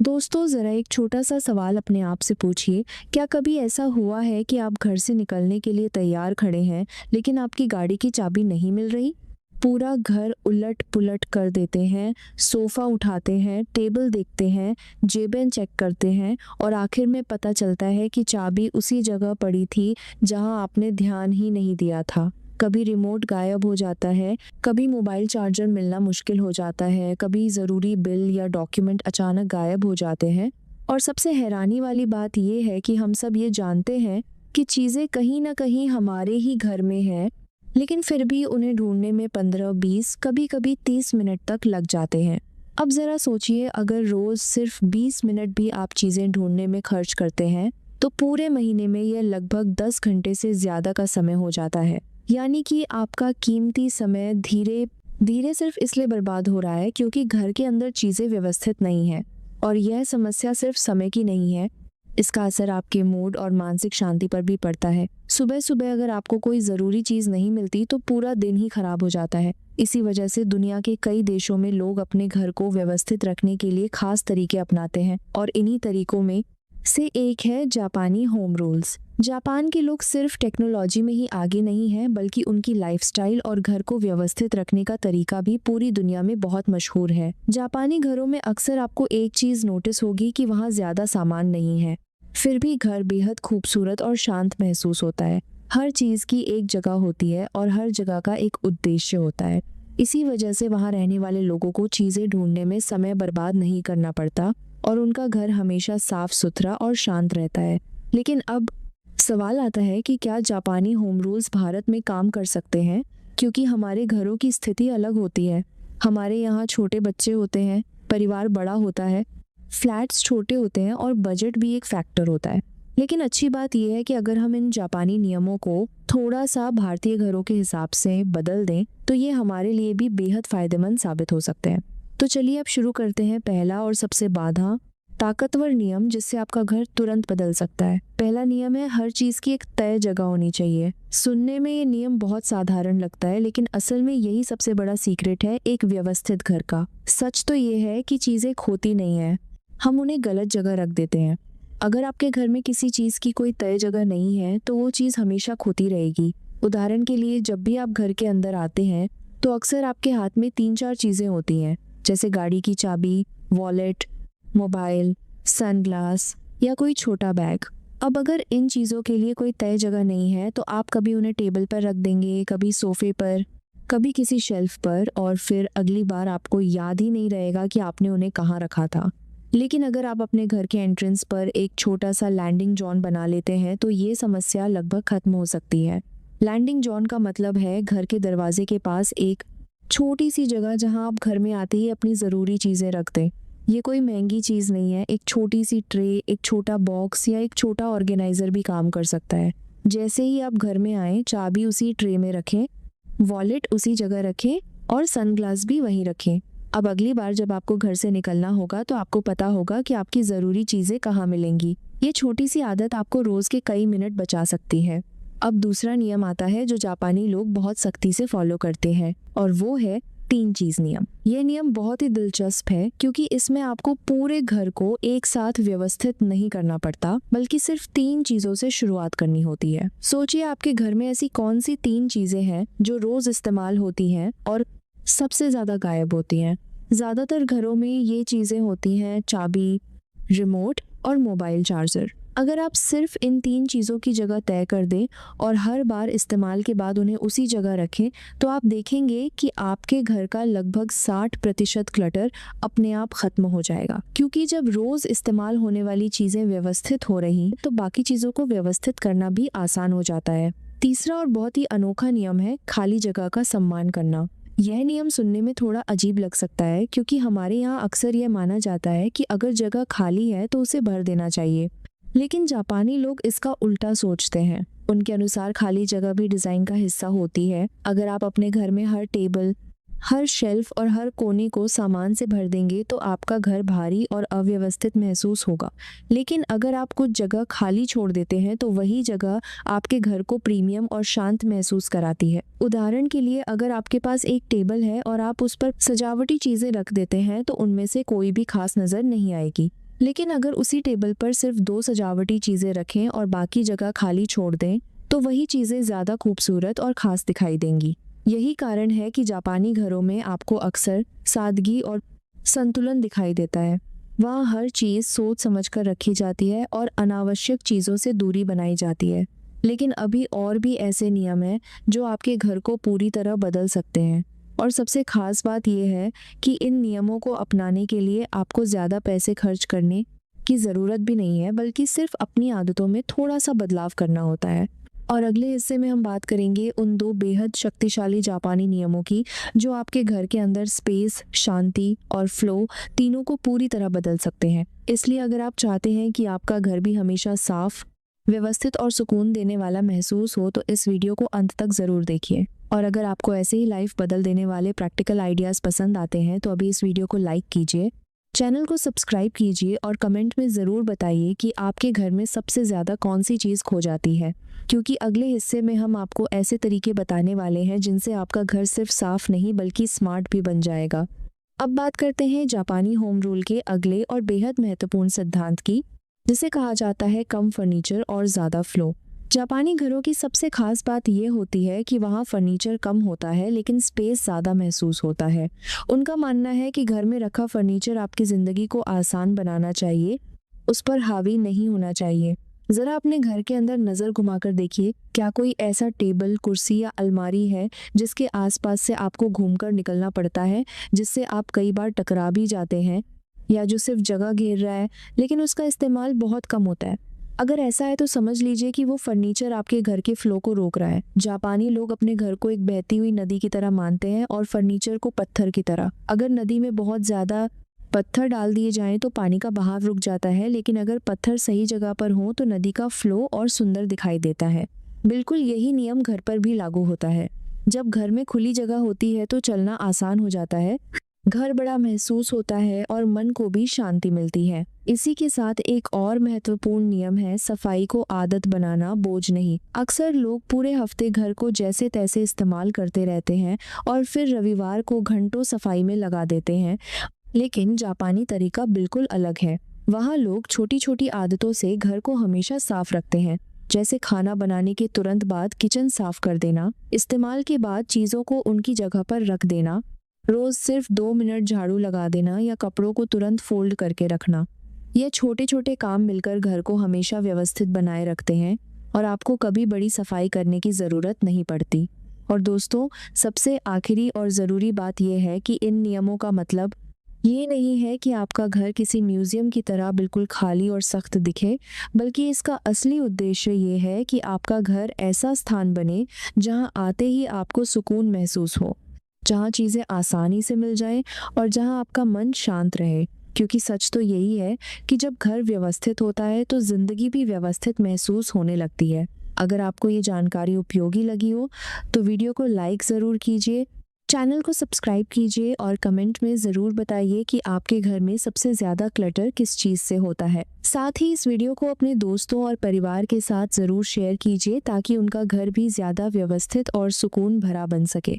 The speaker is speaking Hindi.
दोस्तों, ज़रा एक छोटा सा सवाल अपने आप से पूछिए। क्या कभी ऐसा हुआ है कि आप घर से निकलने के लिए तैयार खड़े हैं, लेकिन आपकी गाड़ी की चाबी नहीं मिल रही? पूरा घर उलट-पुलट कर देते हैं, सोफ़ा उठाते हैं, टेबल देखते हैं, जेबें चेक करते हैं और आखिर में पता चलता है कि चाबी उसी जगह पड़ी थी, जहां आपने ध्यान ही नहीं दिया था। कभी रिमोट गायब हो जाता है, कभी मोबाइल चार्जर मिलना मुश्किल हो जाता है, कभी ज़रूरी बिल या डॉक्यूमेंट अचानक गायब हो जाते हैं। और सबसे हैरानी वाली बात ये है कि हम सब ये जानते हैं कि चीज़ें कहीं न कहीं हमारे ही घर में हैं, लेकिन फिर भी उन्हें ढूँढने में 15-20, कभी-कभी 30 मिनट तक लग जाते हैं। अब ज़रा सोचिए, अगर रोज़ सिर्फ 20 मिनट भी आप चीज़ें ढूँढने में खर्च करते हैं, तो पूरे महीने में यह लगभग 10 घंटे से ज़्यादा का समय हो जाता है। यानी कि आपका कीमती समय धीरे धीरे सिर्फ इसलिए बर्बाद हो रहा है क्योंकि घर के अंदर चीज़ें व्यवस्थित नहीं हैं। और यह समस्या सिर्फ समय की नहीं है, इसका असर आपके मूड और मानसिक शांति पर भी पड़ता है। सुबह सुबह अगर आपको कोई ज़रूरी चीज़ नहीं मिलती तो पूरा दिन ही खराब हो जाता है। इसी वजह से दुनिया के कई देशों में लोग अपने घर को व्यवस्थित रखने के लिए खास तरीके अपनाते हैं, और इन्हीं तरीकों में से एक है जापानी होम रूल्स। जापान के लोग सिर्फ टेक्नोलॉजी में ही आगे नहीं हैं, बल्कि उनकी लाइफस्टाइल और घर को व्यवस्थित रखने का तरीका भी पूरी दुनिया में बहुत मशहूर है। जापानी घरों में अक्सर आपको एक चीज़ नोटिस होगी कि वहाँ ज़्यादा सामान नहीं है, फिर भी घर बेहद खूबसूरत और शांत महसूस होता है। हर चीज़ की एक जगह होती है और हर जगह का एक उद्देश्य होता है। इसी वजह से वहाँ रहने वाले लोगों को चीज़ें ढूंढने में समय बर्बाद नहीं करना पड़ता और उनका घर हमेशा साफ सुथरा और शांत रहता है। लेकिन अब सवाल आता है कि क्या जापानी होम रूल्स भारत में काम कर सकते हैं? क्योंकि हमारे घरों की स्थिति अलग होती है। हमारे यहाँ छोटे बच्चे होते हैं, परिवार बड़ा होता है, फ्लैट्स छोटे होते हैं और बजट भी एक फैक्टर होता है। लेकिन अच्छी बात यह है कि अगर हम इन जापानी नियमों को थोड़ा सा भारतीय घरों के हिसाब से बदल दें, तो ये हमारे लिए भी बेहद फायदेमंद साबित हो सकते हैं। तो चलिए अब शुरू करते हैं पहला और सबसे ताकतवर नियम, जिससे आपका घर तुरंत बदल सकता है। पहला नियम है, हर चीज की एक तय जगह होनी चाहिए। सुनने में ये नियम बहुत साधारण लगता है, लेकिन असल में यही सबसे बड़ा सीक्रेट है एक व्यवस्थित घर का। सच तो ये है कि चीजें खोती नहीं है, हम उन्हें गलत जगह रख देते हैं। अगर आपके घर में किसी चीज की कोई तय जगह नहीं है, तो वो चीज हमेशा खोती रहेगी। उदाहरण के लिए, जब भी आप घर के अंदर आते हैं तो अक्सर आपके हाथ में 3-4 चीजें होती हैं, जैसे गाड़ी की चाबी, वॉलेट, मोबाइल, सनग्लास या कोई छोटा बैग। अब अगर इन चीज़ों के लिए कोई तय जगह नहीं है, तो आप कभी उन्हें टेबल पर रख देंगे, कभी सोफे पर, कभी किसी शेल्फ पर, और फिर अगली बार आपको याद ही नहीं रहेगा कि आपने उन्हें कहाँ रखा था। लेकिन अगर आप अपने घर के एंट्रेंस पर एक छोटा सा लैंडिंग जोन बना लेते हैं, तो ये समस्या लगभग खत्म हो सकती है। लैंडिंग जोन का मतलब है घर के दरवाजे के पास एक छोटी सी जगह, जहां आप घर में आते ही अपनी ज़रूरी चीज़ें रख दें। ये कोई महंगी चीज़ नहीं है, एक छोटी सी ट्रे, एक छोटा बॉक्स या एक छोटा ऑर्गेनाइजर भी काम कर सकता है। जैसे ही आप घर में आए, चाबी उसी ट्रे में रखें, वॉलेट उसी जगह रखें और सनग्लास भी वहीं रखें। अब अगली बार जब आपको घर से निकलना होगा, तो आपको पता होगा कि आपकी ज़रूरी चीज़ें कहाँ मिलेंगी। ये छोटी सी आदत आपको रोज़ के कई मिनट बचा सकती है। अब दूसरा नियम आता है जो जापानी लोग बहुत सख्ती से फॉलो करते हैं, और वो है 3 चीज़ नियम। यह नियम बहुत ही दिलचस्प है क्योंकि इसमें आपको पूरे घर को एक साथ व्यवस्थित नहीं करना पड़ता, बल्कि सिर्फ 3 चीज़ों से शुरुआत करनी होती है। सोचिए, आपके घर में ऐसी कौन सी 3 चीज़ें हैं जो रोज़ इस्तेमाल होती हैं और सबसे ज़्यादा गायब होती हैं। ज़्यादातर घरों में ये चीज़ें होती हैं चाबी, रिमोट और मोबाइल चार्जर। अगर आप सिर्फ इन 3 चीज़ों की जगह तय कर दें और हर बार इस्तेमाल के बाद उन्हें उसी जगह रखें, तो आप देखेंगे कि आपके घर का लगभग 60% क्लटर अपने आप खत्म हो जाएगा। क्योंकि जब रोज़ इस्तेमाल होने वाली चीज़ें व्यवस्थित हो रही, तो बाकी चीज़ों को व्यवस्थित करना भी आसान हो जाता है। तीसरा और बहुत ही अनोखा नियम है खाली जगह का सम्मान करना। यह नियम सुनने में थोड़ा अजीब लग सकता है, क्योंकि हमारे यहाँ अक्सर यह माना जाता है कि अगर जगह खाली है तो उसे भर देना चाहिए। लेकिन जापानी लोग इसका उल्टा सोचते हैं। उनके अनुसार खाली जगह भी डिज़ाइन का हिस्सा होती है। अगर आप अपने घर में हर टेबल, हर शेल्फ और हर कोने को सामान से भर देंगे, तो आपका घर भारी और अव्यवस्थित महसूस होगा। लेकिन अगर आप कुछ जगह खाली छोड़ देते हैं, तो वही जगह आपके घर को प्रीमियम और शांत महसूस कराती है। उदाहरण के लिए, अगर आपके पास एक टेबल है और आप उस पर सजावटी चीज़ें रख देते हैं, तो उनमें से कोई भी खास नज़र नहीं आएगी। लेकिन अगर उसी टेबल पर सिर्फ 2 सजावटी चीजें रखें और बाकी जगह खाली छोड़ दें, तो वही चीजें ज्यादा खूबसूरत और खास दिखाई देंगी। यही कारण है कि जापानी घरों में आपको अक्सर सादगी और संतुलन दिखाई देता है। वहाँ हर चीज सोच समझकर रखी जाती है और अनावश्यक चीजों से दूरी बनाई जाती है। लेकिन अभी और भी ऐसे नियम हैं जो आपके घर को पूरी तरह बदल सकते हैं। और सबसे खास बात यह है कि इन नियमों को अपनाने के लिए आपको ज़्यादा पैसे खर्च करने की ज़रूरत भी नहीं है, बल्कि सिर्फ अपनी आदतों में थोड़ा सा बदलाव करना होता है। और अगले हिस्से में हम बात करेंगे उन 2 बेहद शक्तिशाली जापानी नियमों की जो आपके घर के अंदर स्पेस, शांति और फ्लो तीनों को पूरी तरह बदल सकते हैं। इसलिए अगर आप चाहते हैं कि आपका घर भी हमेशा साफ, व्यवस्थित और सुकून देने वाला महसूस हो, तो इस वीडियो को अंत तक ज़रूर देखिए। और अगर आपको ऐसे ही लाइफ बदल देने वाले प्रैक्टिकल आइडियाज़ पसंद आते हैं तो अभी इस वीडियो को लाइक कीजिए, चैनल को सब्सक्राइब कीजिए और कमेंट में ज़रूर बताइए कि आपके घर में सबसे ज़्यादा कौन सी चीज़ खो जाती है, क्योंकि अगले हिस्से में हम आपको ऐसे तरीके बताने वाले हैं जिनसे आपका घर सिर्फ साफ नहीं बल्कि स्मार्ट भी बन जाएगा। अब बात करते हैं जापानी होम रूल के अगले और बेहद महत्वपूर्ण सिद्धांत की, जिसे कहा जाता है कम फर्नीचर और ज़्यादा फ्लो। जापानी घरों की सबसे खास बात यह होती है कि वहाँ फर्नीचर कम होता है लेकिन स्पेस ज़्यादा महसूस होता है। उनका मानना है कि घर में रखा फर्नीचर आपकी ज़िंदगी को आसान बनाना चाहिए, उस पर हावी नहीं होना चाहिए। ज़रा अपने घर के अंदर नज़र घुमाकर देखिए, क्या कोई ऐसा टेबल, कुर्सी या अलमारी है जिसके आसपास से आपको घूमकर निकलना पड़ता है, जिससे आप कई बार टकरा भी जाते हैं, या जो सिर्फ जगह घेर रहा है लेकिन उसका इस्तेमाल बहुत कम होता है। अगर ऐसा है तो समझ लीजिए कि वो फर्नीचर आपके घर के फ्लो को रोक रहा है। जापानी लोग अपने घर को एक बहती हुई नदी की तरह मानते हैं और फर्नीचर को पत्थर की तरह। अगर नदी में बहुत ज़्यादा पत्थर डाल दिए जाएं तो पानी का बहाव रुक जाता है, लेकिन अगर पत्थर सही जगह पर हों तो नदी का फ्लो और सुंदर दिखाई देता है। बिल्कुल यही नियम घर पर भी लागू होता है। जब घर में खुली जगह होती है तो चलना आसान हो जाता है, घर बड़ा महसूस होता है और मन को भी शांति मिलती है। इसी के साथ एक और महत्वपूर्ण नियम है सफाई को आदत बनाना, बोझ नहीं। अक्सर लोग पूरे हफ्ते घर को जैसे तैसे इस्तेमाल करते रहते हैं और फिर रविवार को घंटों सफाई में लगा देते हैं, लेकिन जापानी तरीका बिल्कुल अलग है। वहाँ लोग छोटी छोटी आदतों से घर को हमेशा साफ रखते हैं, जैसे खाना बनाने के तुरंत बाद किचन साफ कर देना, इस्तेमाल के बाद चीज़ों को उनकी जगह पर रख देना, रोज सिर्फ 2 मिनट झाड़ू लगा देना या कपड़ों को तुरंत फोल्ड करके रखना। ये छोटे छोटे काम मिलकर घर को हमेशा व्यवस्थित बनाए रखते हैं और आपको कभी बड़ी सफाई करने की ज़रूरत नहीं पड़ती। और दोस्तों, सबसे आखिरी और ज़रूरी बात यह है कि इन नियमों का मतलब ये नहीं है कि आपका घर किसी म्यूजियम की तरह बिल्कुल खाली और सख्त दिखे, बल्कि इसका असली उद्देश्य ये है कि आपका घर ऐसा स्थान बने जहां आते ही आपको सुकून महसूस हो, जहाँ चीज़ें आसानी से मिल जाएं और जहाँ आपका मन शांत रहे। क्योंकि सच तो यही है कि जब घर व्यवस्थित होता है तो ज़िंदगी भी व्यवस्थित महसूस होने लगती है। अगर आपको ये जानकारी उपयोगी लगी हो तो वीडियो को लाइक ज़रूर कीजिए, चैनल को सब्सक्राइब कीजिए और कमेंट में ज़रूर बताइए कि आपके घर में सबसे ज़्यादा क्लटर किस चीज़ से होता है। साथ ही इस वीडियो को अपने दोस्तों और परिवार के साथ ज़रूर शेयर कीजिए ताकि उनका घर भी ज़्यादा व्यवस्थित और सुकून भरा बन सके।